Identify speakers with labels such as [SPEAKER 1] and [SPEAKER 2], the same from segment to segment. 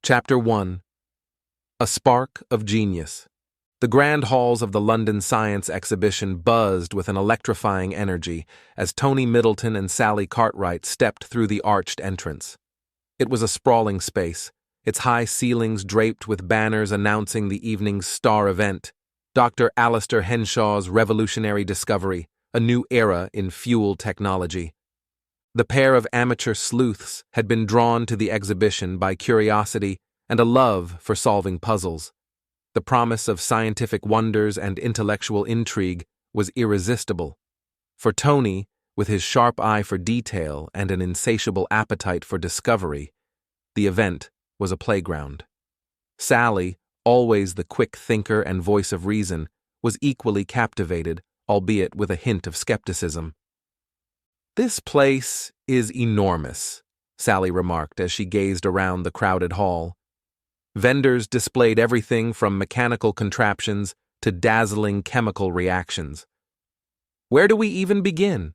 [SPEAKER 1] Chapter 1. A Spark of Genius. The grand halls of the London Science Exhibition buzzed with an electrifying energy as Tony Middleton and Sally Cartwright stepped through the arched entrance. It was a sprawling space, its high ceilings draped with banners announcing the evening's star event, Dr. Alistair Henshaw's revolutionary discovery, a new era in fuel technology. The pair of amateur sleuths had been drawn to the exhibition by curiosity and a love for solving puzzles. The promise of scientific wonders and intellectual intrigue was irresistible. For Tony, with his sharp eye for detail and an insatiable appetite for discovery, the event was a playground. Sally, always the quick thinker and voice of reason, was equally captivated, albeit with a hint of skepticism. "This place is enormous," Sally remarked as she gazed around the crowded hall. Vendors displayed everything from mechanical contraptions to dazzling chemical reactions. "Where do we even begin?"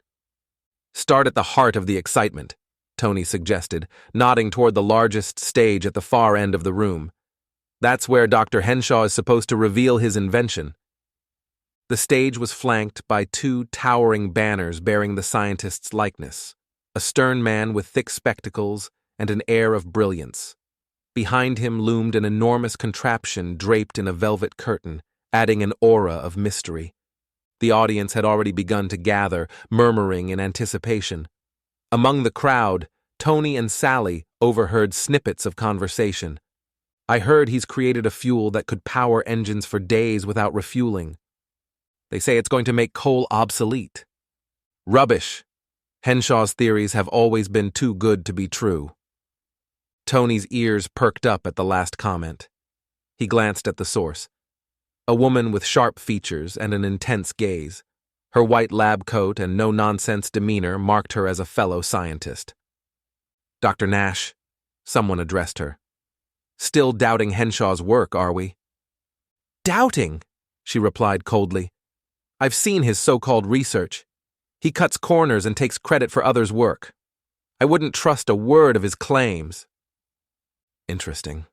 [SPEAKER 1] "Start at the heart of the excitement," Tony suggested, nodding toward the largest stage at the far end of the room. "That's where Dr. Henshaw is supposed to reveal his invention." The stage was flanked by two towering banners bearing the scientist's likeness, a stern man with thick spectacles and an air of brilliance. Behind him loomed an enormous contraption draped in a velvet curtain, adding an aura of mystery. The audience had already begun to gather, murmuring in anticipation. Among the crowd, Tony and Sally overheard snippets of conversation. "I heard he's created a fuel that could power engines for days without refueling. They say it's going to make coal obsolete." "Rubbish. Henshaw's theories have always been too good to be true." Tony's ears perked up at the last comment. He glanced at the source. A woman with sharp features and an intense gaze. Her white lab coat and no-nonsense demeanor marked her as a fellow scientist. "Dr. Nash," someone addressed her. "Still doubting Henshaw's work, are we?" "Doubting?" she replied coldly. "I've seen his so-called research. He cuts corners and takes credit for others' work. I wouldn't trust a word of his claims." "Interesting,"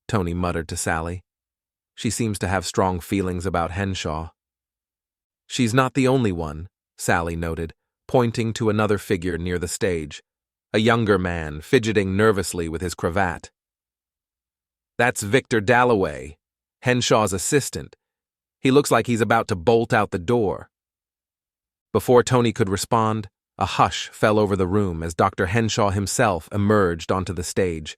[SPEAKER 1] Tony muttered to Sally. "She seems to have strong feelings about Henshaw." "She's not the only one," Sally noted, pointing to another figure near the stage, a younger man fidgeting nervously with his cravat. "That's Victor Dalloway, Henshaw's assistant. He looks like he's about to bolt out the door." Before Tony could respond, a hush fell over the room as Dr. Henshaw himself emerged onto the stage.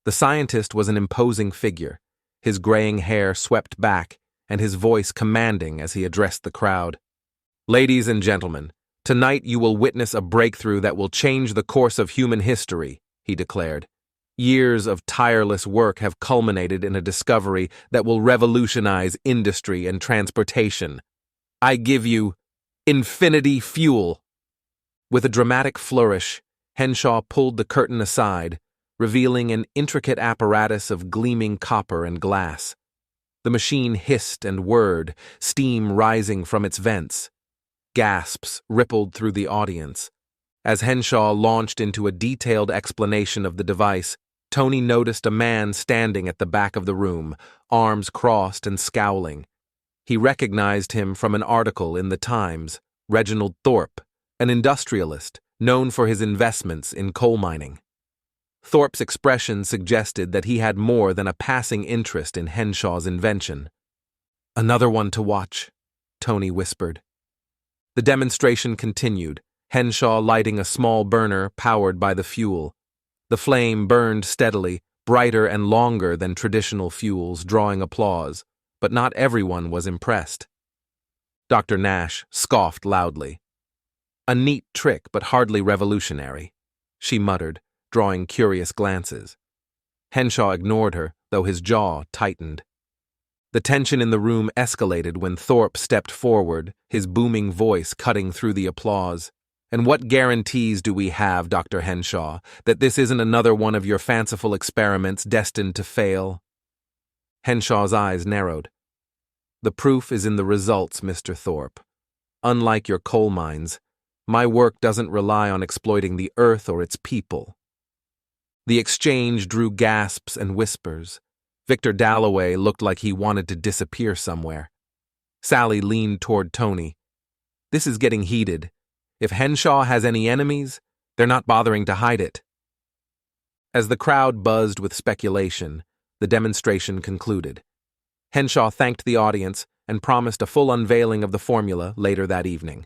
[SPEAKER 1] The scientist was an imposing figure, his graying hair swept back and his voice commanding as he addressed the crowd. "Ladies and gentlemen, tonight you will witness a breakthrough that will change the course of human history," he declared. "Years of tireless work have culminated in a discovery that will revolutionize industry and transportation. I give you infinity fuel." With a dramatic flourish, Henshaw pulled the curtain aside, revealing an intricate apparatus of gleaming copper and glass. The machine hissed and whirred, steam rising from its vents. Gasps rippled through the audience. As Henshaw launched into a detailed explanation of the device, Tony noticed a man standing at the back of the room, arms crossed and scowling. He recognized him from an article in the Times, Reginald Thorpe, an industrialist known for his investments in coal mining. Thorpe's expression suggested that he had more than a passing interest in Henshaw's invention. "Another one to watch," Tony whispered. The demonstration continued, Henshaw lighting a small burner powered by the fuel. The flame burned steadily, brighter and longer than traditional fuels, drawing applause, but not everyone was impressed. Dr. Nash scoffed loudly. "A neat trick, but hardly revolutionary," she muttered, drawing curious glances. Henshaw ignored her, though his jaw tightened. The tension in the room escalated when Thorpe stepped forward, his booming voice cutting through the applause. "And what guarantees do we have, Dr. Henshaw, that this isn't another one of your fanciful experiments destined to fail?" Henshaw's eyes narrowed. "The proof is in the results, Mr. Thorpe. Unlike your coal mines, my work doesn't rely on exploiting the earth or its people. The exchange drew gasps and whispers. Victor Dalloway looked like he wanted to disappear somewhere. Sally leaned toward Tony. This is getting heated. If Henshaw has any enemies, they're not bothering to hide it. As the crowd buzzed with speculation, the demonstration concluded. Henshaw thanked the audience and promised a full unveiling of the formula later that evening.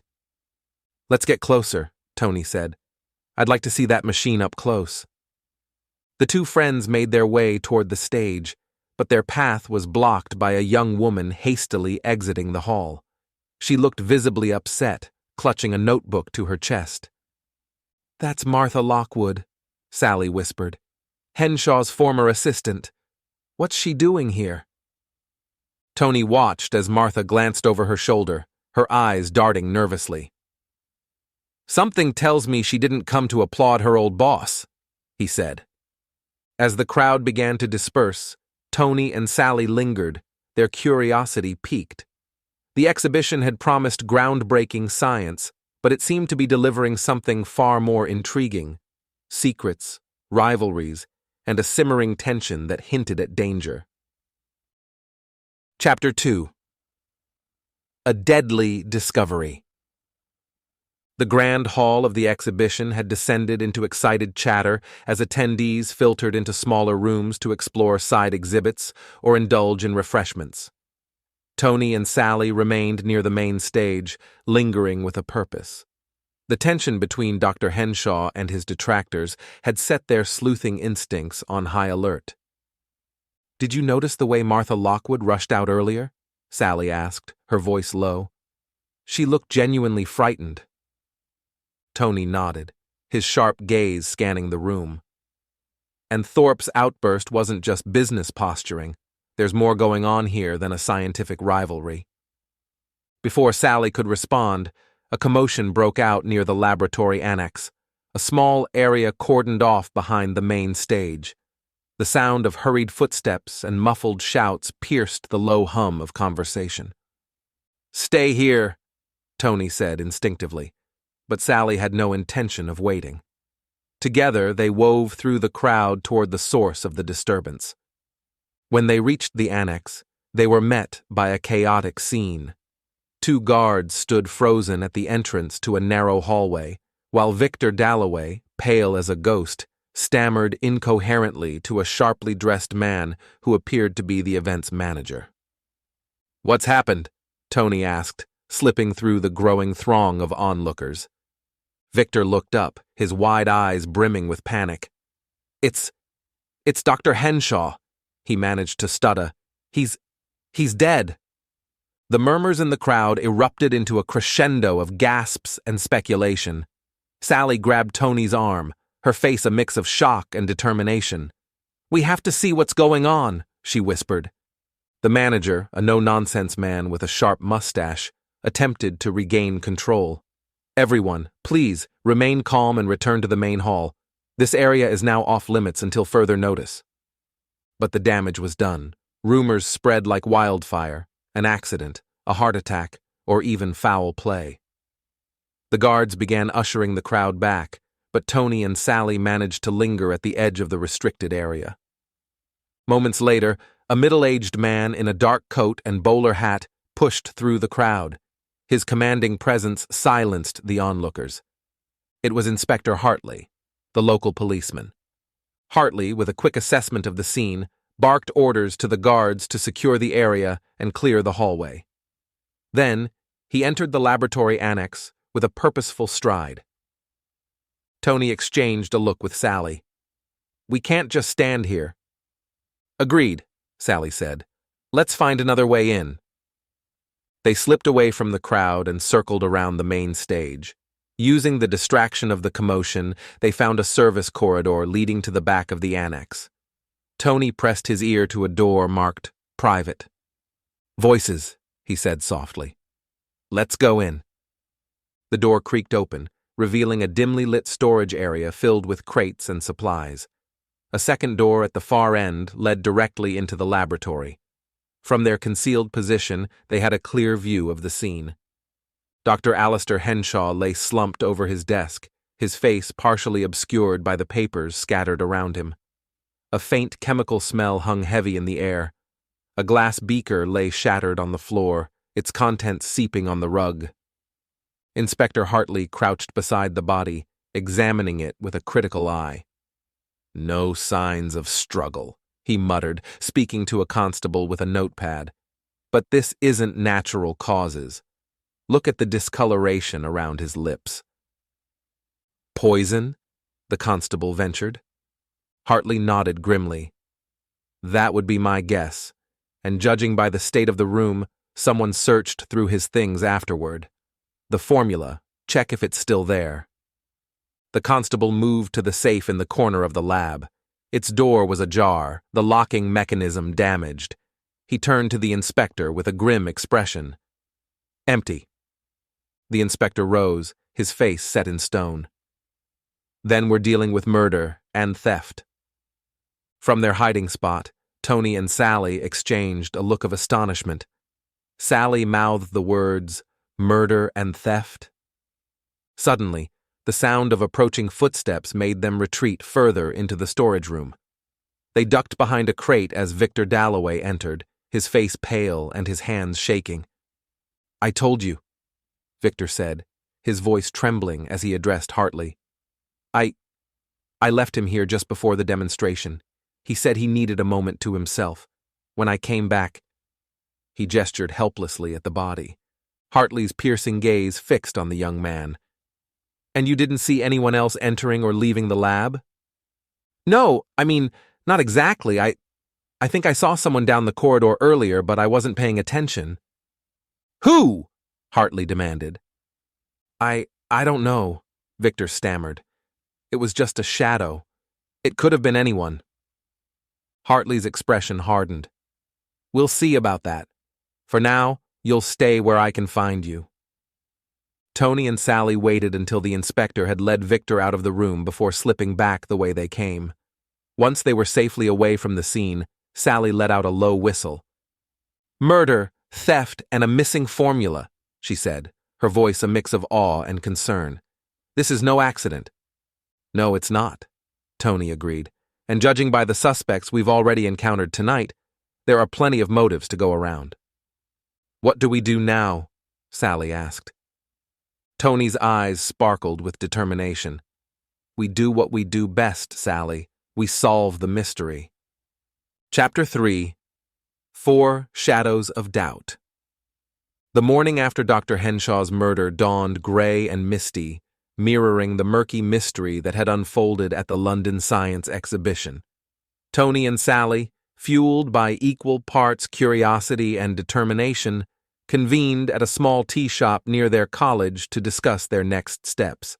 [SPEAKER 1] Let's get closer, Tony said. I'd like to see that machine up close. The two friends made their way toward the stage, but their path was blocked by a young woman hastily exiting the hall. She looked visibly upset, clutching a notebook to her chest. That's Martha Lockwood, Sally whispered. Henshaw's former assistant. What's she doing here? Tony watched as Martha glanced over her shoulder, her eyes darting nervously. Something tells me she didn't come to applaud her old boss, he said. As the crowd began to disperse, Tony and Sally lingered, their curiosity piqued. The exhibition had promised groundbreaking science, but it seemed to be delivering something far more intriguing. Secrets, rivalries, and a simmering tension that hinted at danger. Chapter 2. A Deadly Discovery. The grand hall of the exhibition had descended into excited chatter as attendees filtered into smaller rooms to explore side exhibits or indulge in refreshments. Tony and Sally remained near the main stage, lingering with a purpose. The tension between Dr. Henshaw and his detractors had set their sleuthing instincts on high alert. Did you notice the way Martha Lockwood rushed out earlier? Sally asked, her voice low. She looked genuinely frightened. Tony nodded, his sharp gaze scanning the room. And Thorpe's outburst wasn't just business posturing. There's more going on here than a scientific rivalry. Before Sally could respond, a commotion broke out near the laboratory annex, a small area cordoned off behind the main stage. The sound of hurried footsteps and muffled shouts pierced the low hum of conversation. Stay here, Tony said instinctively, but Sally had no intention of waiting. Together, they wove through the crowd toward the source of the disturbance. When they reached the annex, they were met by a chaotic scene. Two guards stood frozen at the entrance to a narrow hallway, while Victor Dalloway, pale as a ghost, stammered incoherently to a sharply dressed man who appeared to be the event's manager. What's happened? Tony asked, slipping through the growing throng of onlookers. Victor looked up, his wide eyes brimming with panic. It's Dr. Henshaw, he managed to stutter. He's dead. The murmurs in the crowd erupted into a crescendo of gasps and speculation. Sally grabbed Tony's arm, her face a mix of shock and determination. We have to see what's going on, she whispered. The manager, a no-nonsense man with a sharp mustache, attempted to regain control. Everyone, please, remain calm and return to the main hall. This area is now off-limits until further notice. But the damage was done. Rumors spread like wildfire. An accident, a heart attack, or even foul play. The guards began ushering the crowd back, but Tony and Sally managed to linger at the edge of the restricted area. Moments later, a middle-aged man in a dark coat and bowler hat pushed through the crowd. His commanding presence silenced the onlookers. It was Inspector Hartley, the local policeman. Hartley, with a quick assessment of the scene, barked orders to the guards to secure the area and clear the hallway. Then, he entered the laboratory annex with a purposeful stride. Tony exchanged a look with Sally. We can't just stand here. Agreed, Sally said. Let's find another way in. They slipped away from the crowd and circled around the main stage. Using the distraction of the commotion, they found a service corridor leading to the back of the annex. Tony pressed his ear to a door marked Private. Voices, he said softly. Let's go in. The door creaked open, revealing a dimly lit storage area filled with crates and supplies. A second door at the far end led directly into the laboratory. From their concealed position, they had a clear view of the scene. Dr. Alistair Henshaw lay slumped over his desk, his face partially obscured by the papers scattered around him. A faint chemical smell hung heavy in the air. A glass beaker lay shattered on the floor, its contents seeping on the rug. Inspector Hartley crouched beside the body, examining it with a critical eye. "No signs of struggle," he muttered, speaking to a constable with a notepad. "But this isn't natural causes. Look at the discoloration around his lips." "Poison?" the constable ventured. Hartley nodded grimly. "That would be my guess, and judging by the state of the room, someone searched through his things afterward. The formula, check if it's still there." The constable moved to the safe in the corner of the lab. Its door was ajar, the locking mechanism damaged. He turned to the inspector with a grim expression. "Empty." The inspector rose, his face set in stone. "Then we're dealing with murder and theft." From their hiding spot, Tony and Sally exchanged a look of astonishment. Sally mouthed the words, "murder and theft." Suddenly, the sound of approaching footsteps made them retreat further into the storage room. They ducked behind a crate as Victor Dalloway entered, his face pale and his hands shaking. "I told you," Victor said, his voice trembling as he addressed Hartley. I left him here just before the demonstration. He said he needed a moment to himself. When I came back..." He gestured helplessly at the body. Hartley's piercing gaze fixed on the young man. "And you didn't see anyone else entering or leaving the lab?" "No, not exactly. I think I saw someone down the corridor earlier, but I wasn't paying attention." "Who?" Hartley demanded. I don't know," Victor stammered. "It was just a shadow. It could have been anyone." Hartley's expression hardened. "We'll see about that. For now, you'll stay where I can find you." Tony and Sally waited until the inspector had led Victor out of the room before slipping back the way they came. Once they were safely away from the scene, Sally let out a low whistle. "Murder, theft, and a missing formula," she said, her voice a mix of awe and concern. "This is no accident." "No, it's not," Tony agreed. "And judging by the suspects we've already encountered tonight, there are plenty of motives to go around." "What do we do now?" Sally asked. Tony's eyes sparkled with determination. "We do what we do best, Sally. We solve the mystery." Chapter 3: 4 Shadows of Doubt. The morning after Dr. Henshaw's murder dawned gray and misty, mirroring the murky mystery that had unfolded at the London Science Exhibition. Tony and Sally, fueled by equal parts curiosity and determination, convened at a small tea shop near their college to discuss their next steps.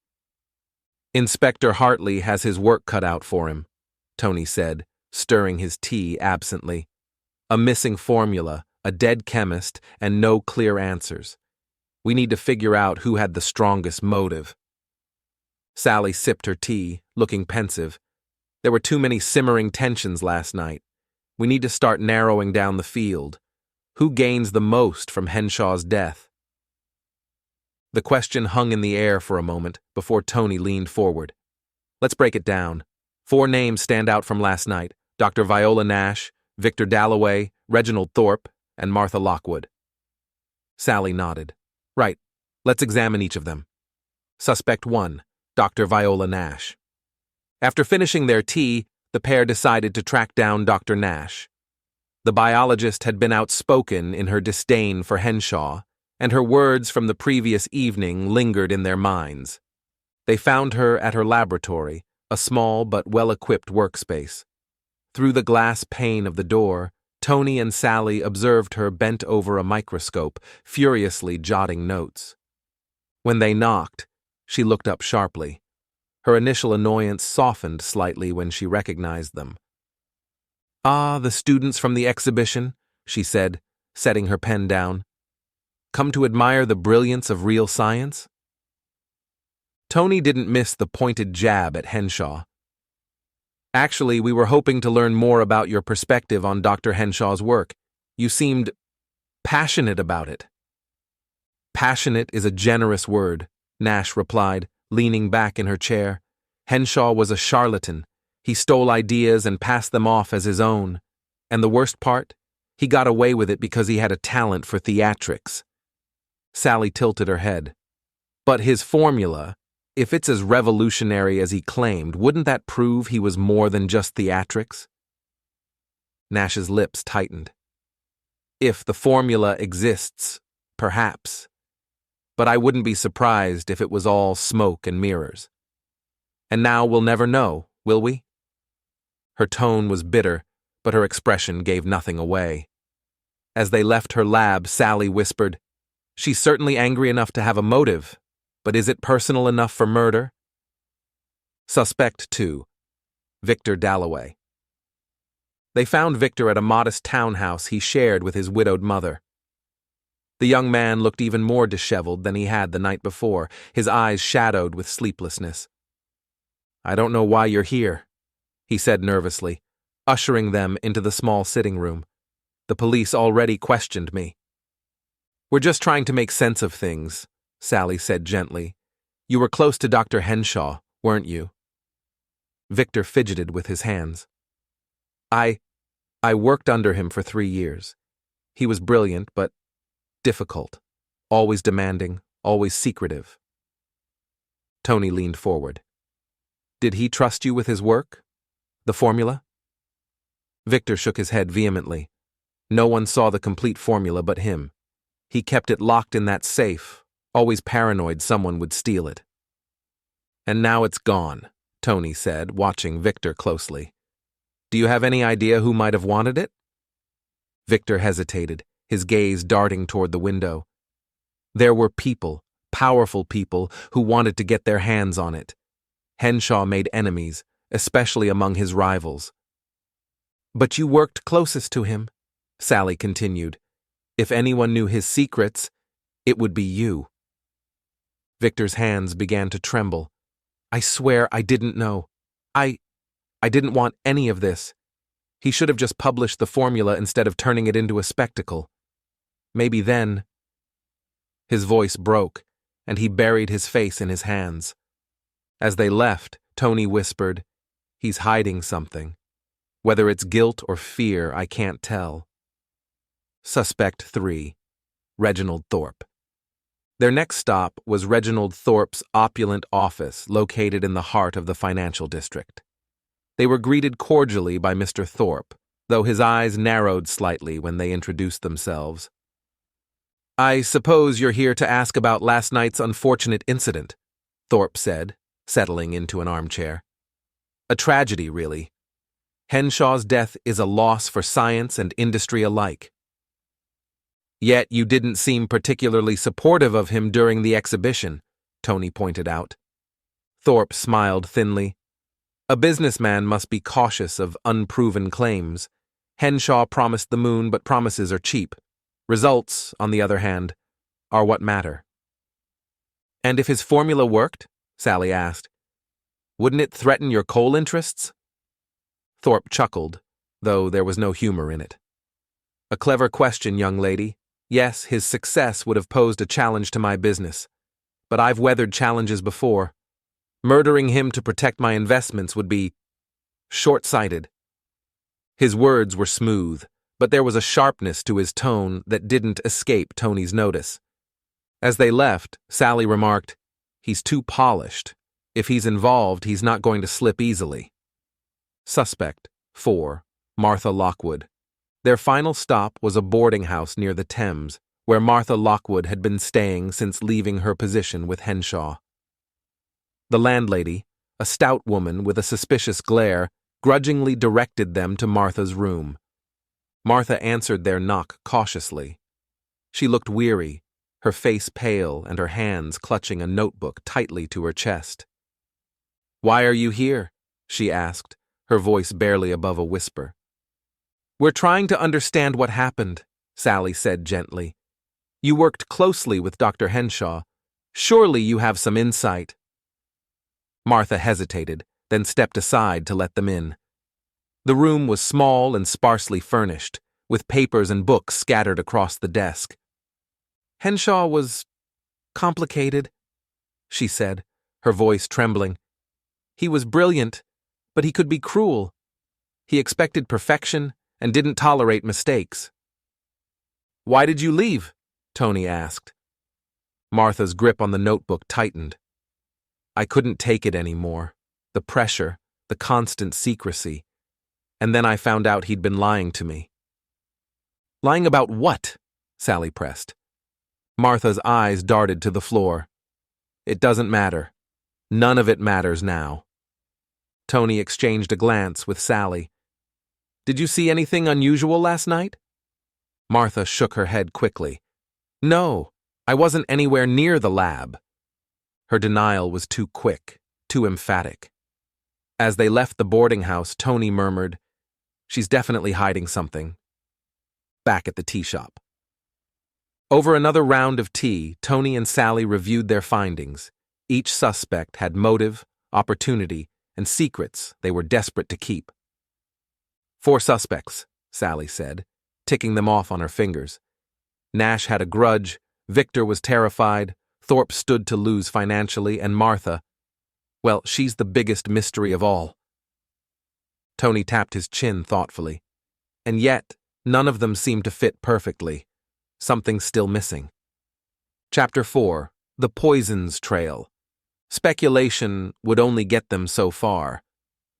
[SPEAKER 1] "Inspector Hartley has his work cut out for him," Tony said, stirring his tea absently. "A missing formula, a dead chemist, and no clear answers. We need to figure out who had the strongest motive." Sally sipped her tea, looking pensive. "There were too many simmering tensions last night. We need to start narrowing down the field. Who gains the most from Henshaw's death?" The question hung in the air for a moment before Tony leaned forward. "Let's break it down. 4 names stand out from last night: Dr. Viola Nash, Victor Dalloway, Reginald Thorpe, and Martha Lockwood." Sally nodded. "Right. Let's examine each of them. Suspect 1, Dr. Viola Nash." After finishing their tea, the pair decided to track down Dr. Nash. The biologist had been outspoken in her disdain for Henshaw, and her words from the previous evening lingered in their minds. They found her at her laboratory, a small but well-equipped workspace. Through the glass pane of the door, Tony and Sally observed her bent over a microscope, furiously jotting notes. When they knocked, she looked up sharply. Her initial annoyance softened slightly when she recognized them. "Ah, the students from the exhibition," she said, setting her pen down. "Come to admire the brilliance of real science?" Tony didn't miss the pointed jab at Henshaw. "Actually, we were hoping to learn more about your perspective on Dr. Henshaw's work. You seemed passionate about it." "Passionate is a generous word," Nash replied, leaning back in her chair. Henshaw was a charlatan. He stole ideas and passed them off as his own. And the worst part? He got away with it because he had a talent for theatrics. Sally tilted her head. But his formula, if it's as revolutionary as he claimed, wouldn't that prove he was more than just theatrics? Nash's lips tightened. If the formula exists, perhaps. But I wouldn't be surprised if it was all smoke and mirrors. And now we'll never know, will we? Her tone was bitter, but her expression gave nothing away. As they left her lab, Sally whispered, "She's certainly angry enough to have a motive, but is it personal enough for murder?" Suspect 2. Victor Dalloway. They found Victor at a modest townhouse he shared with his widowed mother. The young man looked even more disheveled than he had the night before, his eyes shadowed with sleeplessness. "I don't know why you're here," he said nervously, ushering them into the small sitting room. "The police already questioned me." "We're just trying to make sense of things," Sally said gently. "You were close to Dr. Henshaw, weren't you?" Victor fidgeted with his hands. I worked under him for 3 years. He was brilliant, but difficult. Always demanding, always secretive." Tony leaned forward. "Did he trust you with his work? The formula?" Victor shook his head vehemently. No one saw the complete formula but him. He kept it locked in that safe, always paranoid someone would steal it. "And now it's gone," Tony said, watching Victor closely. "Do you have any idea who might have wanted it?" Victor hesitated, his gaze darting toward the window. There were people, powerful people, who wanted to get their hands on it. Henshaw made enemies, especially among his rivals. "But you worked closest to him," Sally continued. "If anyone knew his secrets, it would be you." Victor's hands began to tremble. "I swear I didn't know. I didn't want any of this. He should have just published the formula instead of turning it into a spectacle. Maybe then—" His voice broke, and he buried his face in his hands. As they left, Tony whispered, "He's hiding something. Whether it's guilt or fear, I can't tell." Suspect 3. Reginald Thorpe. Their next stop was Reginald Thorpe's opulent office located in the heart of the financial district. They were greeted cordially by Mr. Thorpe, though his eyes narrowed slightly when they introduced themselves. "I suppose you're here to ask about last night's unfortunate incident," Thorpe said, settling into an armchair. "A tragedy, really. Henshaw's death is a loss for science and industry alike." "Yet you didn't seem particularly supportive of him during the exhibition," Tony pointed out. Thorpe smiled thinly. "A businessman must be cautious of unproven claims. Henshaw promised the moon, but promises are cheap. Results, on the other hand, are what matter." "And if his formula worked," Sally asked, "wouldn't it threaten your coal interests?" Thorpe chuckled, though there was no humor in it. "A clever question, young lady. Yes, his success would have posed a challenge to my business. But I've weathered challenges before. Murdering him to protect my investments would be short-sighted." His words were smooth, but there was a sharpness to his tone that didn't escape Tony's notice. As they left, Sally remarked, "He's too polished. If he's involved, he's not going to slip easily." Suspect 4. Martha Lockwood. Their final stop was a boarding house near the Thames, where Martha Lockwood had been staying since leaving her position with Henshaw. The landlady, a stout woman with a suspicious glare, grudgingly directed them to Martha's room. Martha answered their knock cautiously. She looked weary, her face pale and her hands clutching a notebook tightly to her chest. "Why are you here?" she asked, her voice barely above a whisper. "We're trying to understand what happened," Sally said gently. "You worked closely with Dr. Henshaw. Surely you have some insight." Martha hesitated, then stepped aside to let them in. The room was small and sparsely furnished, with papers and books scattered across the desk. "Henshaw was complicated," she said, her voice trembling. "He was brilliant, but he could be cruel. He expected perfection and didn't tolerate mistakes." "Why did you leave?" Tony asked. Martha's grip on the notebook tightened. "I couldn't take it anymore. The pressure, the constant secrecy. And then I found out he'd been lying to me." "Lying about what?" Sally pressed. Martha's eyes darted to the floor. "It doesn't matter. None of it matters now." Tony exchanged a glance with Sally. "Did you see anything unusual last night?" Martha shook her head quickly. "No, I wasn't anywhere near the lab." Her denial was too quick, too emphatic. As they left the boarding house, Tony murmured, "She's definitely hiding something." Back at the tea shop. Over another round of tea, Tony and Sally reviewed their findings. Each suspect had motive, opportunity, and secrets they were desperate to keep. 4 suspects, Sally said, ticking them off on her fingers. Nash had a grudge, Victor was terrified, Thorpe stood to lose financially, and Martha, well, she's the biggest mystery of all. Tony tapped his chin thoughtfully. And yet, none of them seemed to fit perfectly. Something's still missing. Chapter 4. The Poisons Trail. Speculation would only get them so far.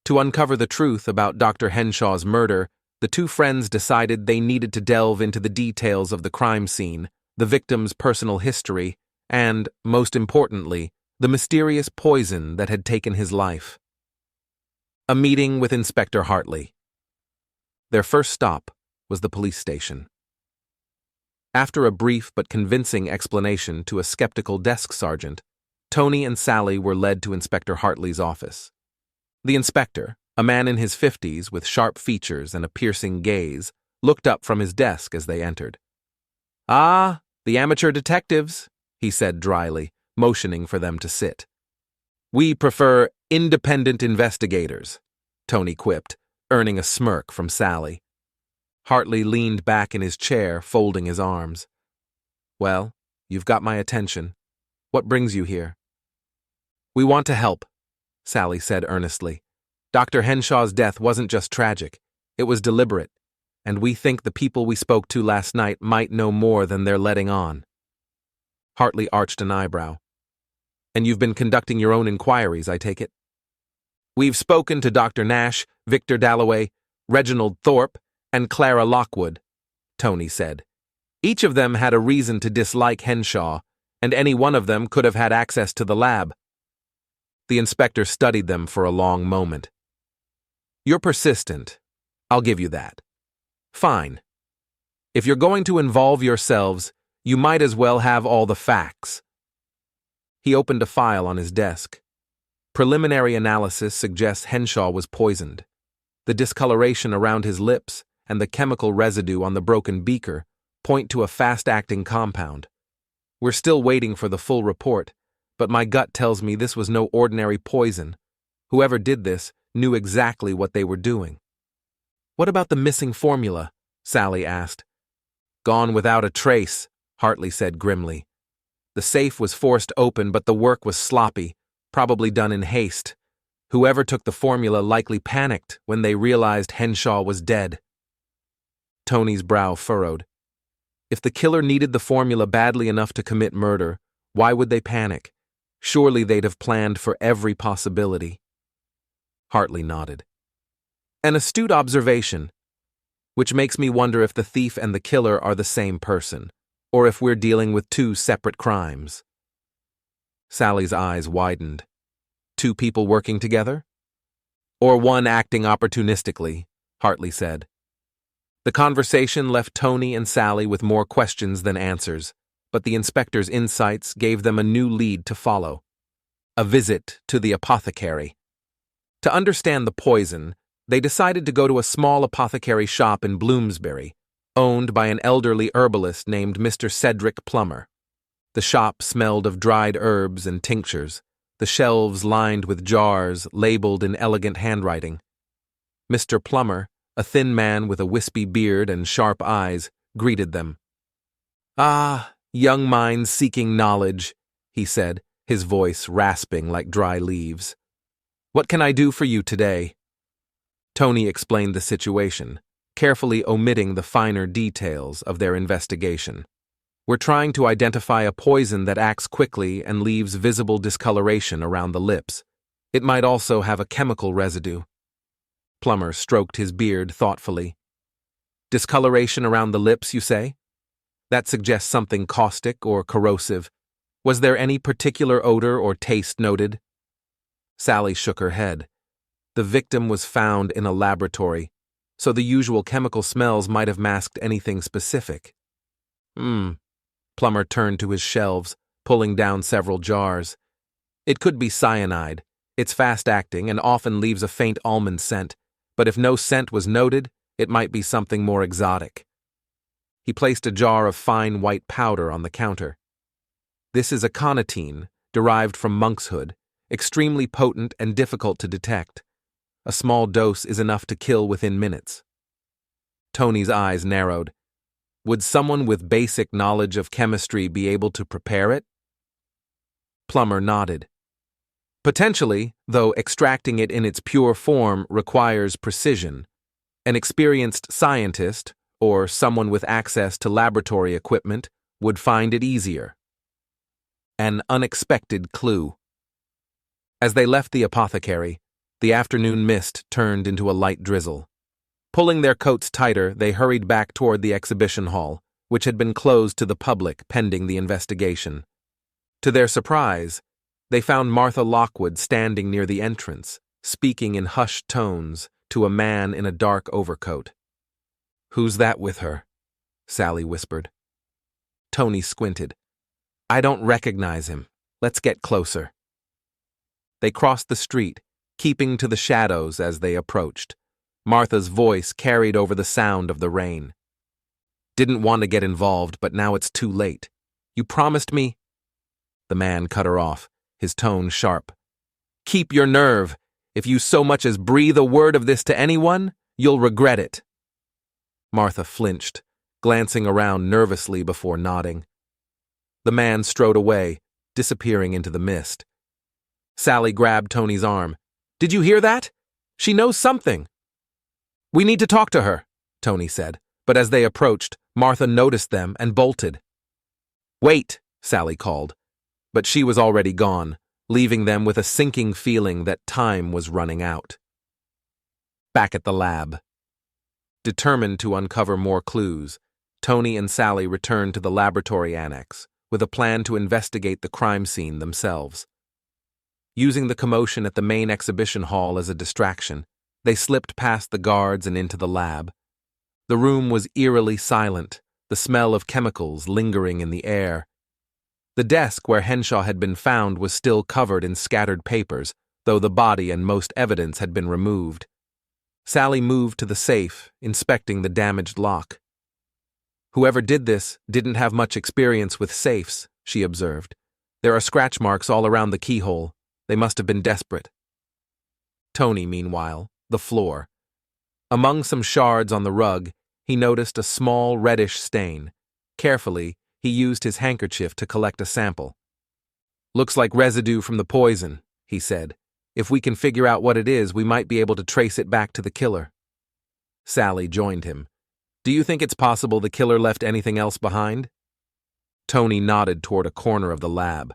[SPEAKER 1] To uncover the truth about Dr. Henshaw's murder, the 2 friends decided they needed to delve into the details of the crime scene, the victim's personal history, and, most importantly, the mysterious poison that had taken his life. A meeting with Inspector Hartley. Their first stop was the police station. After a brief but convincing explanation to a skeptical desk sergeant, Tony and Sally were led to Inspector Hartley's office. The inspector, a man in his 50s with sharp features and a piercing gaze, looked up from his desk as they entered. "Ah, the amateur detectives," he said dryly, motioning for them to sit. "We prefer independent investigators," Tony quipped, earning a smirk from Sally. Hartley leaned back in his chair, folding his arms. "Well, you've got my attention. What brings you here?" "We want to help," Sally said earnestly. "Dr. Henshaw's death wasn't just tragic. It was deliberate, and we think the people we spoke to last night might know more than they're letting on." Hartley arched an eyebrow. "And you've been conducting your own inquiries, I take it?" "We've spoken to Dr. Nash, Victor Dalloway, Reginald Thorpe, and Clara Lockwood," Tony said. "Each of them had a reason to dislike Henshaw, and any one of them could have had access to the lab." The inspector studied them for a long moment. "You're persistent. I'll give you that. Fine. If you're going to involve yourselves, you might as well have all the facts." He opened a file on his desk. Preliminary analysis suggests Henshaw was poisoned. The discoloration around his lips and the chemical residue on the broken beaker point to a fast-acting compound. We're still waiting for the full report, but my gut tells me this was no ordinary poison. Whoever did this knew exactly what they were doing. "What about the missing formula?" Sally asked. "Gone without a trace," Hartley said grimly. "The safe was forced open, but the work was sloppy, probably done in haste. Whoever took the formula likely panicked when they realized Henshaw was dead." Tony's brow furrowed. If the killer needed the formula badly enough to commit murder, why would they panic? Surely they'd have planned for every possibility. Hartley nodded. "An astute observation, which makes me wonder if the thief and the killer are the same person, or if we're dealing with 2 separate crimes." Sally's eyes widened. 2 people working together? "Or one acting opportunistically," Hartley said. The conversation left Tony and Sally with more questions than answers, but the inspector's insights gave them a new lead to follow. A visit to the apothecary. To understand the poison, they decided to go to a small apothecary shop in Bloomsbury, owned by an elderly herbalist named Mr. Cedric Plummer. The shop smelled of dried herbs and tinctures, the shelves lined with jars labeled in elegant handwriting. Mr. Plummer, a thin man with a wispy beard and sharp eyes, greeted them. "Ah, young minds seeking knowledge," he said, his voice rasping like dry leaves. "What can I do for you today?" Tony explained the situation, carefully omitting the finer details of their investigation. "We're trying to identify a poison that acts quickly and leaves visible discoloration around the lips. It might also have a chemical residue." Plummer stroked his beard thoughtfully. "Discoloration around the lips, you say? That suggests something caustic or corrosive. Was there any particular odor or taste noted?" Sally shook her head. The victim was found in a laboratory, so the usual chemical smells might have masked anything specific. Plummer turned to his shelves, pulling down several jars. "It could be cyanide. It's fast-acting and often leaves a faint almond scent, but if no scent was noted, it might be something more exotic." He placed a jar of fine white powder on the counter. "This is aconitine, derived from monkshood, extremely potent and difficult to detect. A small dose is enough to kill within minutes." Tony's eyes narrowed. "Would someone with basic knowledge of chemistry be able to prepare it?" Plummer nodded. "Potentially, though extracting it in its pure form requires precision. An experienced scientist, or someone with access to laboratory equipment, would find it easier." An unexpected clue. As they left the apothecary, the afternoon mist turned into a light drizzle. Pulling their coats tighter, they hurried back toward the exhibition hall, which had been closed to the public pending the investigation. To their surprise, they found Martha Lockwood standing near the entrance, speaking in hushed tones to a man in a dark overcoat. "Who's that with her?" Sally whispered. Tony squinted. "I don't recognize him. Let's get closer." They crossed the street, keeping to the shadows as they approached. Martha's voice carried over the sound of the rain. "Didn't want to get involved, but now it's too late. You promised me—" The man cut her off, his tone sharp. "Keep your nerve. If you so much as breathe a word of this to anyone, you'll regret it." Martha flinched, glancing around nervously before nodding. The man strode away, disappearing into the mist. Sally grabbed Tony's arm. "Did you hear that? She knows something." "We need to talk to her," Tony said, but as they approached, Martha noticed them and bolted. "Wait," Sally called, but she was already gone, leaving them with a sinking feeling that time was running out. Back at the lab. Determined to uncover more clues, Tony and Sally returned to the laboratory annex, with a plan to investigate the crime scene themselves. Using the commotion at the main exhibition hall as a distraction, they slipped past the guards and into the lab. The room was eerily silent, the smell of chemicals lingering in the air. The desk where Henshaw had been found was still covered in scattered papers, though the body and most evidence had been removed. Sally moved to the safe, inspecting the damaged lock. "Whoever did this didn't have much experience with safes," she observed. "There are scratch marks all around the keyhole. They must have been desperate." Tony, meanwhile, the floor. Among some shards on the rug, he noticed a small reddish stain. Carefully, he used his handkerchief to collect a sample. "Looks like residue from the poison," he said. "If we can figure out what it is, we might be able to trace it back to the killer." Sally joined him. "Do you think it's possible the killer left anything else behind?" Tony nodded toward a corner of the lab.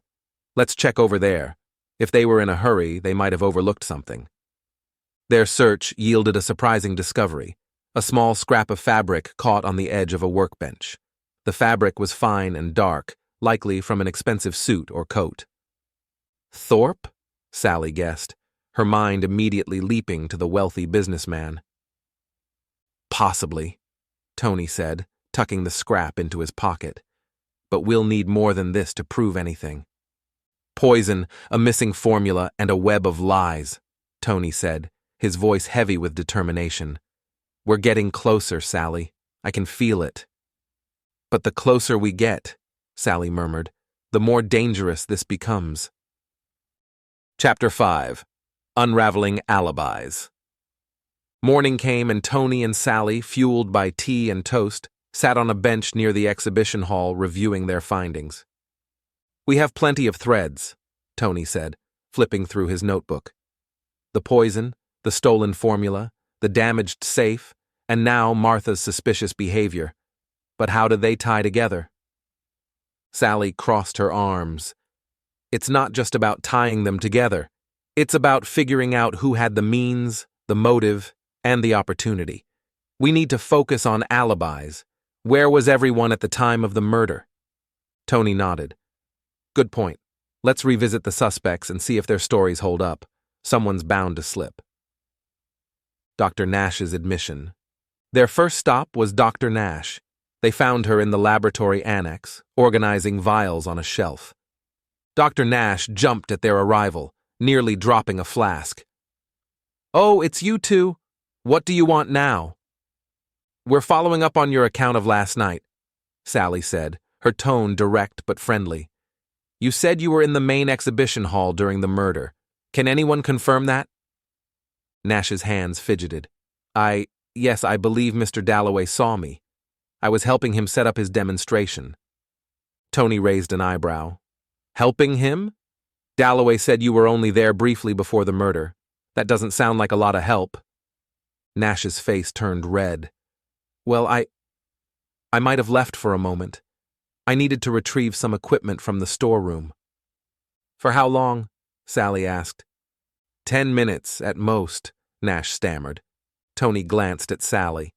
[SPEAKER 1] "Let's check over there. If they were in a hurry, they might have overlooked something." Their search yielded a surprising discovery: a small scrap of fabric caught on the edge of a workbench. The fabric was fine and dark, likely from an expensive suit or coat. "Thorpe?" Sally guessed, her mind immediately leaping to the wealthy businessman. "Possibly," Tony said, tucking the scrap into his pocket. "But we'll need more than this to prove anything." "Poison, a missing formula, and a web of lies," Tony said, his voice heavy with determination. "We're getting closer, Sally. I can feel it." "But the closer we get," Sally murmured, "the more dangerous this becomes." Chapter 5. Unraveling Alibis. Morning came and Tony and Sally, fueled by tea and toast, sat on a bench near the exhibition hall reviewing their findings. "We have plenty of threads," Tony said, flipping through his notebook. The poison, the stolen formula, the damaged safe, and now Martha's suspicious behavior. But how do they tie together? Sally crossed her arms. It's not just about tying them together. It's about figuring out who had the means, the motive, and the opportunity. We need to focus on alibis. Where was everyone at the time of the murder? Tony nodded. Good point. Let's revisit the suspects and see if their stories hold up. Someone's bound to slip. Dr. Nash's admission. Their first stop was Dr. Nash. They found her in the laboratory annex, organizing vials on a shelf. Dr. Nash jumped at their arrival, nearly dropping a flask. "Oh, it's you two. What do you want now?" "We're following up on your account of last night," Sally said, her tone direct but friendly. "You said you were in the main exhibition hall during the murder. Can anyone confirm that?" Nash's hands fidgeted. Yes, I believe Mr. Dalloway saw me. I was helping him set up his demonstration." Tony raised an eyebrow. "Helping him? Dalloway said you were only there briefly before the murder. That doesn't sound like a lot of help." Nash's face turned red. "Well, I might have left for a moment. I needed to retrieve some equipment from the storeroom." "For how long?" Sally asked. 10 minutes, at most," Nash stammered. Tony glanced at Sally.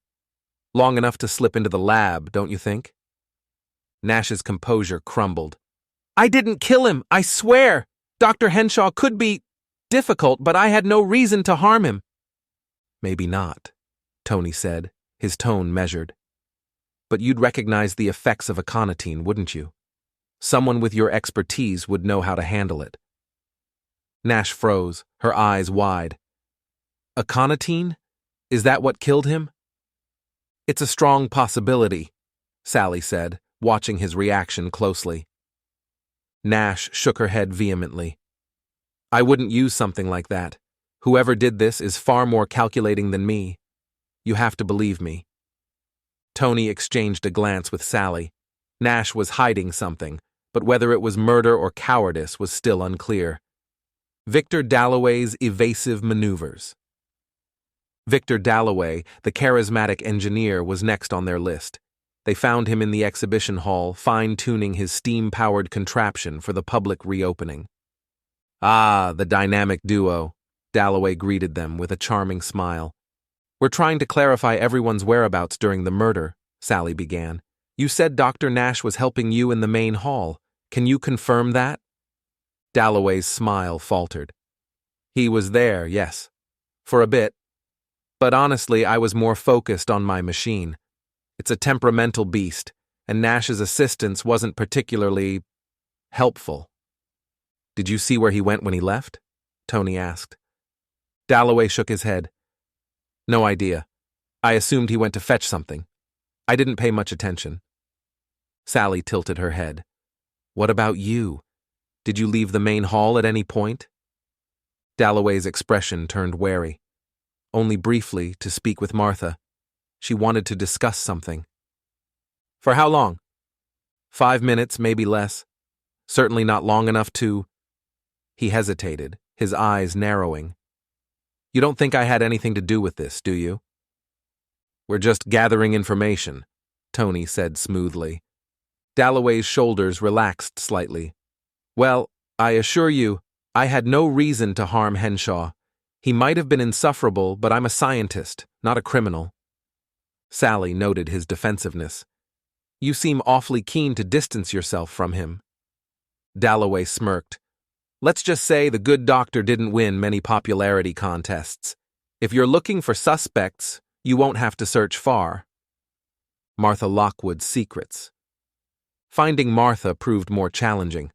[SPEAKER 1] "Long enough to slip into the lab, don't you think?" Nash's composure crumbled. "I didn't kill him, I swear! Dr. Henshaw could be difficult, but I had no reason to harm him." "Maybe not," Tony said, his tone measured. "But you'd recognize the effects of aconitine, wouldn't you? Someone with your expertise would know how to handle it." Nash froze, her eyes wide. "Aconitine? Is that what killed him?" "It's a strong possibility," Sally said, watching his reaction closely. Nash shook her head vehemently. "I wouldn't use something like that. Whoever did this is far more calculating than me. You have to believe me." Tony exchanged a glance with Sally. Nash was hiding something, but whether it was murder or cowardice was still unclear. Victor Dalloway's evasive maneuvers. Victor Dalloway, the charismatic engineer, was next on their list. They found him in the exhibition hall, fine-tuning his steam-powered contraption for the public reopening. "Ah, the dynamic duo," Dalloway greeted them with a charming smile. "We're trying to clarify everyone's whereabouts during the murder," Sally began. "You said Dr. Nash was helping you in the main hall. Can you confirm that?" Dalloway's smile faltered. "He was there, yes. For a bit. But honestly, I was more focused on my machine. It's a temperamental beast, and Nash's assistance wasn't particularly helpful." "Did you see where he went when he left?" Tony asked. Dalloway shook his head. "No idea. I assumed he went to fetch something. I didn't pay much attention." Sally tilted her head. "What about you? Did you leave the main hall at any point?" Dalloway's expression turned wary. "Only briefly, to speak with Martha. She wanted to discuss something." "For how long?" 5 minutes, maybe less. Certainly not long enough to—" He hesitated, his eyes narrowing. "You don't think I had anything to do with this, do you?" "We're just gathering information," Tony said smoothly. Dalloway's shoulders relaxed slightly. "Well, I assure you, I had no reason to harm Henshaw. He might have been insufferable, but I'm a scientist, not a criminal." Sally noted his defensiveness. "You seem awfully keen to distance yourself from him." Dalloway smirked. "Let's just say the good doctor didn't win many popularity contests. If you're looking for suspects, you won't have to search far." Martha Lockwood's secrets. Finding Martha proved more challenging.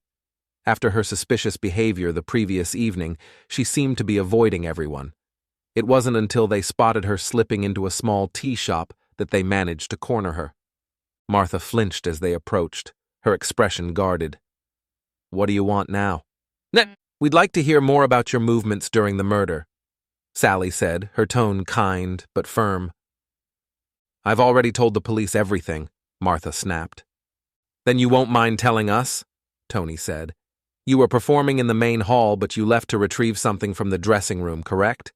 [SPEAKER 1] After her suspicious behavior the previous evening, she seemed to be avoiding everyone. It wasn't until they spotted her slipping into a small tea shop that they managed to corner her. Martha flinched as they approached, her expression guarded. "What do you want now?" "We'd like to hear more about your movements during the murder," Sally said, her tone kind but firm. "I've already told the police everything," Martha snapped. "Then you won't mind telling us?" Tony said. You were performing in the main hall, but you left to retrieve something from the dressing room, correct?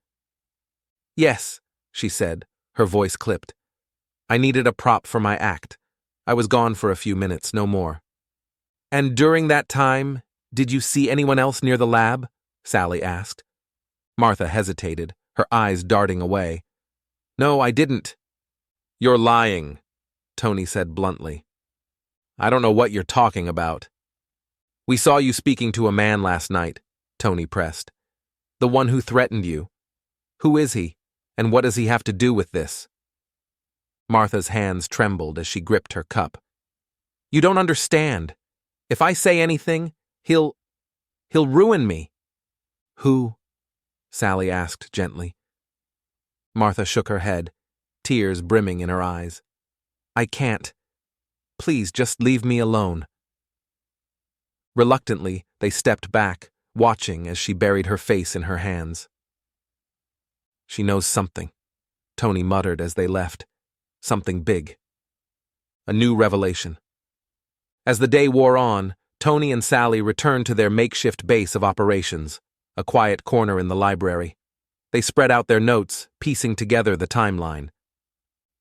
[SPEAKER 1] Yes, she said, her voice clipped. I needed a prop for my act. I was gone for a few minutes, no more. And during that time, did you see anyone else near the lab? Sally asked. Martha hesitated, her eyes darting away. No, I didn't. You're lying, Tony said bluntly. I don't know what you're talking about. We saw you speaking to a man last night, Tony pressed. The one who threatened you. Who is he, and what does he have to do with this? Martha's hands trembled as she gripped her cup. You don't understand. If I say anything, he'll ruin me. Who? Sally asked gently. Martha shook her head, tears brimming in her eyes. I can't. Please just leave me alone. Reluctantly, they stepped back, watching as she buried her face in her hands. She knows something, Tony muttered as they left. Something big. A new revelation. As the day wore on, Tony and Sally returned to their makeshift base of operations, a quiet corner in the library. They spread out their notes, piecing together the timeline.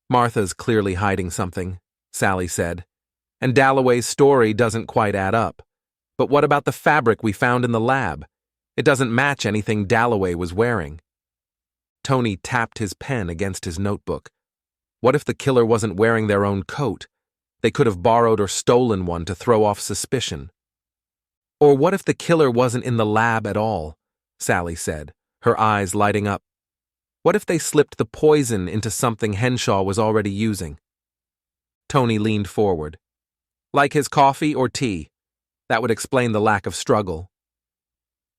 [SPEAKER 1] Martha's clearly hiding something, Sally said, and Dalloway's story doesn't quite add up. But what about the fabric we found in the lab? It doesn't match anything Dalloway was wearing. Tony tapped his pen against his notebook. What if the killer wasn't wearing their own coat? They could have borrowed or stolen one to throw off suspicion. Or what if the killer wasn't in the lab at all? Sally said, her eyes lighting up. What if they slipped the poison into something Henshaw was already using? Tony leaned forward. Like his coffee or tea? That would explain the lack of struggle.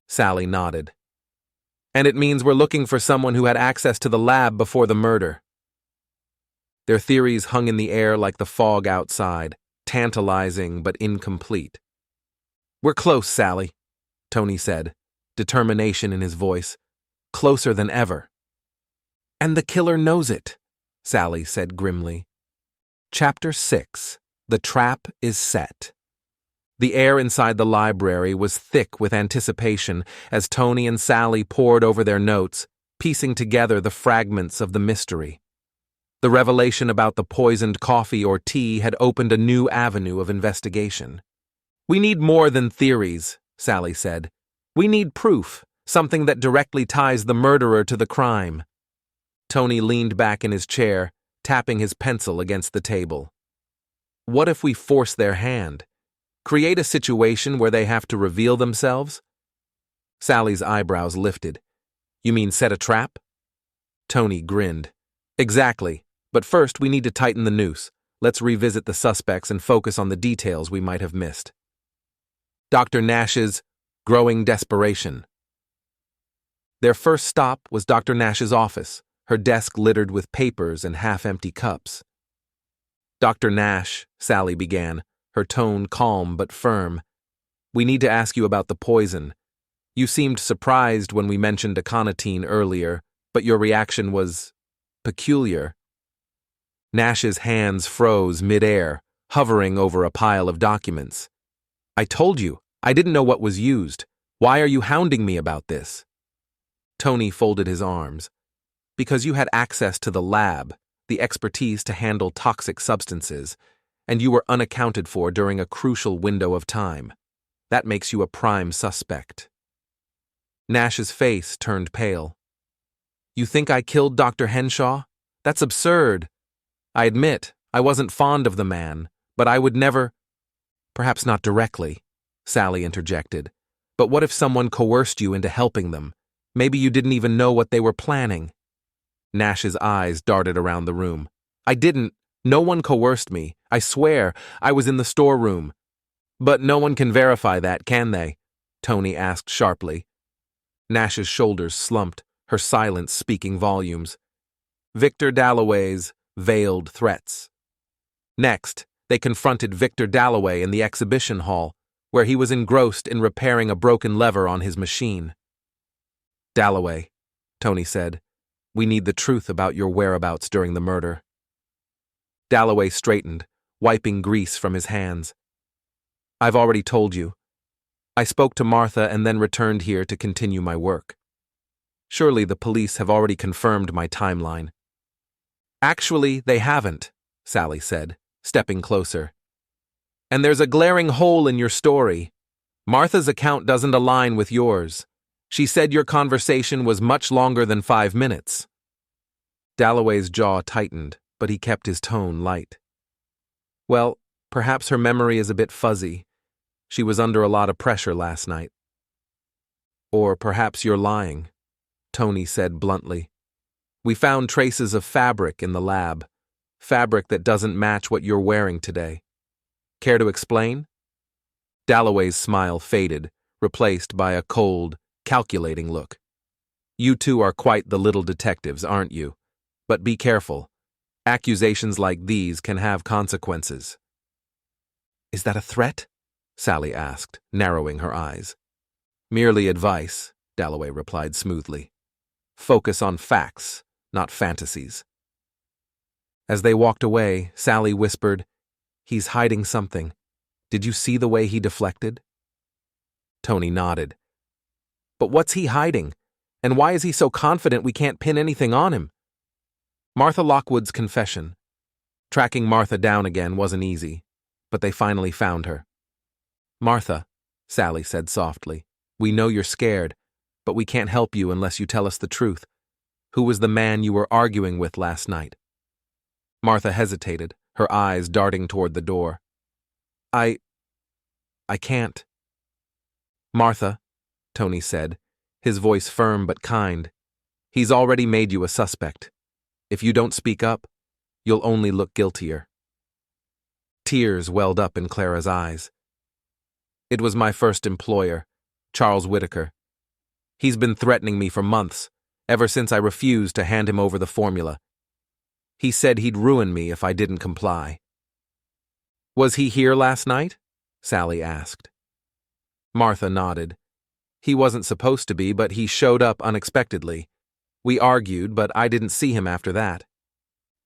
[SPEAKER 1] Sally nodded. And it means we're looking for someone who had access to the lab before the murder. Their theories hung in the air like the fog outside, tantalizing but incomplete. We're close, Sally, Tony said, determination in his voice. Closer than ever. And the killer knows it, Sally said grimly. Chapter 6. The Trap is Set. The air inside the library was thick with anticipation as Tony and Sally pored over their notes, piecing together the fragments of the mystery. The revelation about the poisoned coffee or tea had opened a new avenue of investigation. We need more than theories, Sally said. We need proof, something that directly ties the murderer to the crime. Tony leaned back in his chair, tapping his pencil against the table. What if we force their hand? Create a situation where they have to reveal themselves? Sally's eyebrows lifted. You mean set a trap? Tony grinned. Exactly, but first we need to tighten the noose. Let's revisit the suspects and focus on the details we might have missed. Dr. Nash's growing desperation. Their first stop was Dr. Nash's office, her desk littered with papers and half-empty cups. Dr. Nash, Sally began, her tone calm but firm. We need to ask you about the poison. You seemed surprised when we mentioned aconitine earlier, but your reaction was peculiar. Nash's hands froze mid-air, hovering over a pile of documents. I told you, I didn't know what was used. Why are you hounding me about this? Tony folded his arms. Because you had access to the lab, the expertise to handle toxic substances, and you were unaccounted for during a crucial window of time. That makes you a prime suspect. Nash's face turned pale. You think I killed Dr. Henshaw? That's absurd. I admit, I wasn't fond of the man, but I would never— Perhaps not directly, Sally interjected. But what if someone coerced you into helping them? Maybe you didn't even know what they were planning. Nash's eyes darted around the room. I didn't. No one coerced me. I swear, I was in the storeroom. But no one can verify that, can they? Tony asked sharply. Nash's shoulders slumped, her silence speaking volumes. Victor Dalloway's veiled threats. Next, they confronted Victor Dalloway in the exhibition hall, where he was engrossed in repairing a broken lever on his machine. Dalloway, Tony said, we need the truth about your whereabouts during the murder. Dalloway straightened, wiping grease from his hands. I've already told you. I spoke to Martha and then returned here to continue my work. Surely the police have already confirmed my timeline. Actually, they haven't, Sally said, stepping closer. And there's a glaring hole in your story. Martha's account doesn't align with yours. She said your conversation was much longer than 5 minutes. Dalloway's jaw tightened, but he kept his tone light. Well, perhaps her memory is a bit fuzzy. She was under a lot of pressure last night. Or perhaps you're lying, Tony said bluntly. We found traces of fabric in the lab, fabric that doesn't match what you're wearing today. Care to explain? Dalloway's smile faded, replaced by a cold, calculating look. You two are quite the little detectives, aren't you? But be careful. Accusations like these can have consequences. Is that a threat? Sally asked, narrowing her eyes. Merely advice, Dalloway replied smoothly. Focus on facts, not fantasies. As they walked away, Sally whispered, He's hiding something. Did you see the way he deflected? Tony nodded. But what's he hiding? And why is he so confident we can't pin anything on him? Martha Lockwood's confession. Tracking Martha down again wasn't easy, but they finally found her. Martha, Sally said softly, we know you're scared, but we can't help you unless you tell us the truth. Who was the man you were arguing with last night? Martha hesitated, her eyes darting toward the door. I can't. Martha, Tony said, his voice firm but kind. He's already made you a suspect. If you don't speak up, you'll only look guiltier. Tears welled up in Clara's eyes. It was my first employer, Charles Whitaker. He's been threatening me for months, ever since I refused to hand him over the formula. He said he'd ruin me if I didn't comply. Was he here last night? Sally asked. Martha nodded. He wasn't supposed to be, but he showed up unexpectedly. We argued, but I didn't see him after that.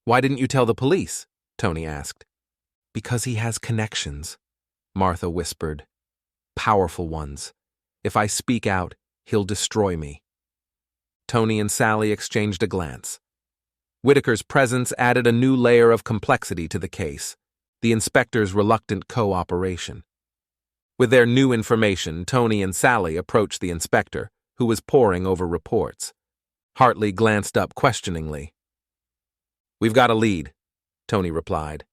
[SPEAKER 1] Why didn't you tell the police? Tony asked. Because he has connections, Martha whispered. Powerful ones. If I speak out, he'll destroy me. Tony and Sally exchanged a glance. Whitaker's presence added a new layer of complexity to the case, the inspector's reluctant cooperation. With their new information, Tony and Sally approached the inspector, who was poring over reports. Hartley glanced up questioningly. We've got a lead, Tony replied.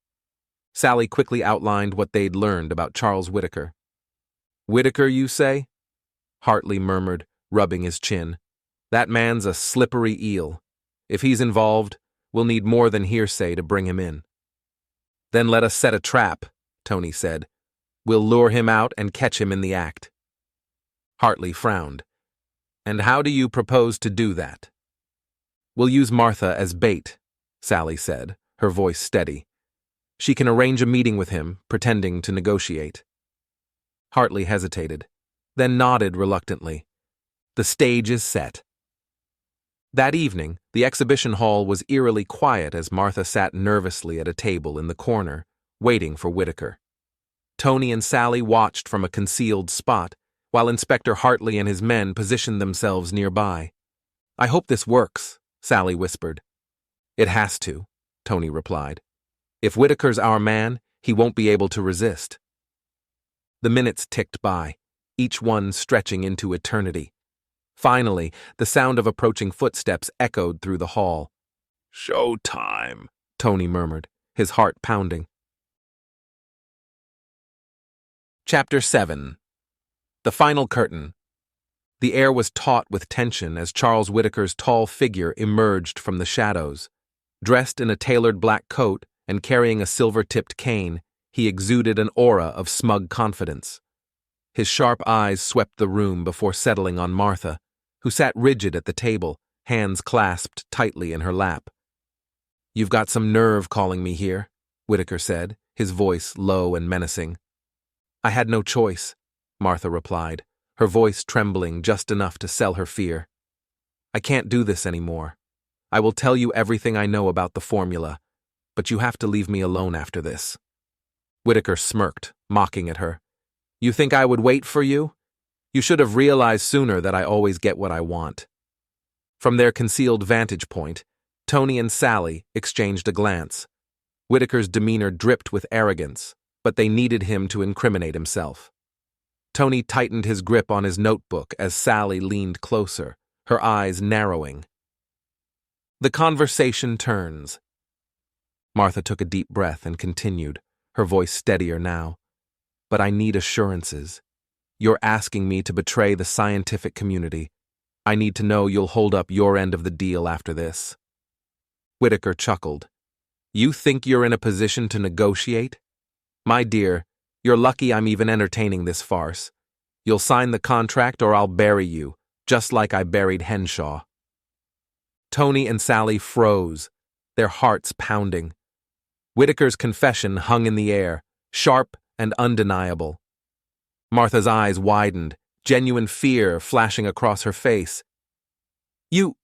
[SPEAKER 1] Sally quickly outlined what they'd learned about Charles Whitaker. Whitaker, you say? Hartley murmured, rubbing his chin. That man's a slippery eel. If he's involved, we'll need more than hearsay to bring him in. Then let us set a trap, Tony said. We'll lure him out and catch him in the act. Hartley frowned. And how do you propose to do that? We'll use Martha as bait, Sally said, her voice steady. She can arrange a meeting with him, pretending to negotiate. Hartley hesitated, then nodded reluctantly. The stage is set. That evening, the exhibition hall was eerily quiet as Martha sat nervously at a table in the corner, waiting for Whitaker. Tony and Sally watched from a concealed spot, while Inspector Hartley and his men positioned themselves nearby. I hope this works, Sally whispered. It has to, Tony replied. If Whitaker's our man, he won't be able to resist. The minutes ticked by, each one stretching into eternity. Finally, the sound of approaching footsteps echoed through the hall. Showtime, Tony murmured, his heart pounding. Chapter 7. The Final Curtain. The air was taut with tension as Charles Whitaker's tall figure emerged from the shadows. Dressed in a tailored black coat and carrying a silver-tipped cane, he exuded an aura of smug confidence. His sharp eyes swept the room before settling on Martha, who sat rigid at the table, hands clasped tightly in her lap. You've got some nerve calling me here, Whitaker said, his voice low and menacing. I had no choice, Martha replied, her voice trembling just enough to sell her fear. I can't do this anymore. I will tell you everything I know about the formula, but you have to leave me alone after this. Whitaker smirked, mocking at her. You think I would wait for you? You should have realized sooner that I always get what I want." From their concealed vantage point, Tony and Sally exchanged a glance. Whitaker's demeanor dripped with arrogance, but they needed him to incriminate himself. Tony tightened his grip on his notebook as Sally leaned closer, her eyes narrowing. The conversation turns. Martha took a deep breath and continued, her voice steadier now. "But I need assurances. You're asking me to betray the scientific community. I need to know you'll hold up your end of the deal after this." Whitaker chuckled. "You think you're in a position to negotiate? My dear, you're lucky I'm even entertaining this farce. You'll sign the contract or I'll bury you, just like I buried Henshaw." Tony and Sally froze, their hearts pounding. Whitaker's confession hung in the air, sharp and undeniable. Martha's eyes widened, genuine fear flashing across her face. You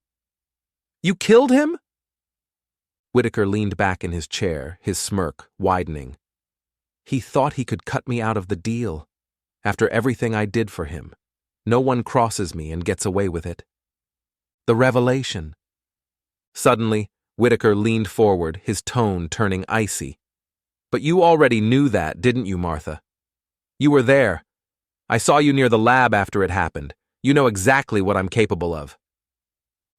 [SPEAKER 1] killed him?" Whitaker leaned back in his chair, his smirk widening. "He thought he could cut me out of the deal. After everything I did for him, no one crosses me and gets away with it." The revelation. Suddenly, Whitaker leaned forward, his tone turning icy. "But you already knew that, didn't you, Martha? You were there. I saw you near the lab after it happened. You know exactly what I'm capable of."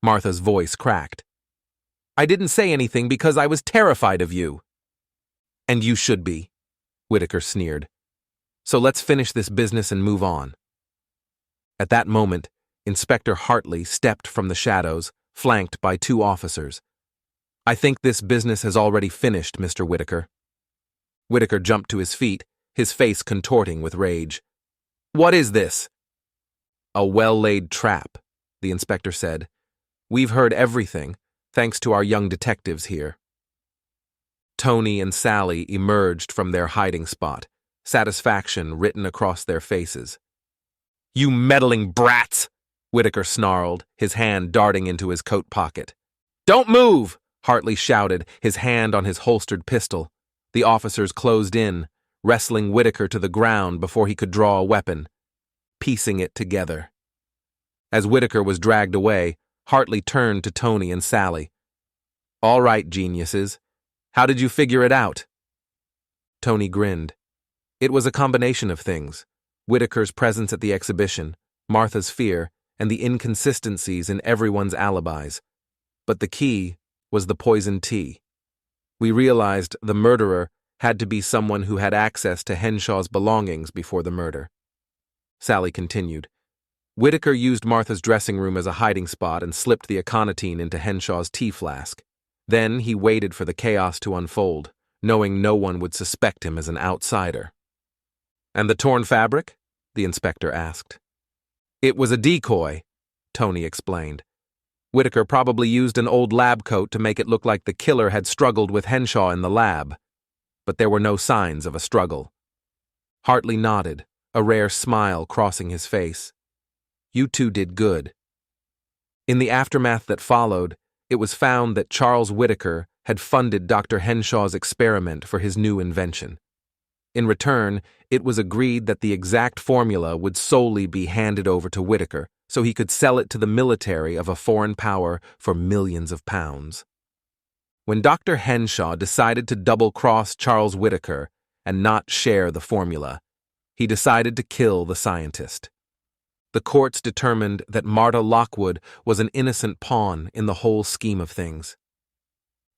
[SPEAKER 1] Martha's voice cracked. "I didn't say anything because I was terrified of you." "And you should be," Whitaker sneered. "So let's finish this business and move on." At that moment, Inspector Hartley stepped from the shadows, flanked by 2 officers. "I think this business has already finished, Mr. Whitaker." Whitaker jumped to his feet, his face contorting with rage. "What is this?" "A well-laid trap," the inspector said. "We've heard everything, thanks to our young detectives here." Tony and Sally emerged from their hiding spot, satisfaction written across their faces. "You meddling brats!" Whitaker snarled, his hand darting into his coat pocket. "Don't move!" Hartley shouted, his hand on his holstered pistol. The officers closed in, wrestling Whitaker to the ground before he could draw a weapon, piecing it together. As Whitaker was dragged away, Hartley turned to Tony and Sally. "All right, geniuses. How did you figure it out?" Tony grinned. It was a combination of things: Whitaker's presence at the exhibition, Martha's fear, and the inconsistencies in everyone's alibis. But the key was the poisoned tea. We realized the murderer had to be someone who had access to Henshaw's belongings before the murder. Sally continued. Whitaker used Martha's dressing room as a hiding spot and slipped the aconitine into Henshaw's tea flask. Then he waited for the chaos to unfold, knowing no one would suspect him as an outsider. "And the torn fabric?" the inspector asked. "It was a decoy," Tony explained. "Whitaker probably used an old lab coat to make it look like the killer had struggled with Henshaw in the lab. But there were no signs of a struggle." Hartley nodded, a rare smile crossing his face. "You two did good." In the aftermath that followed, it was found that Charles Whitaker had funded Dr. Henshaw's experiment for his new invention. In return, it was agreed that the exact formula would solely be handed over to Whitaker, so he could sell it to the military of a foreign power for millions of pounds. When Dr. Henshaw decided to double-cross Charles Whitaker and not share the formula, he decided to kill the scientist. The courts determined that Marta Lockwood was an innocent pawn in the whole scheme of things.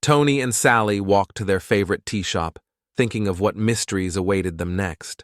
[SPEAKER 1] Tony and Sally walked to their favorite tea shop, thinking of what mysteries awaited them next.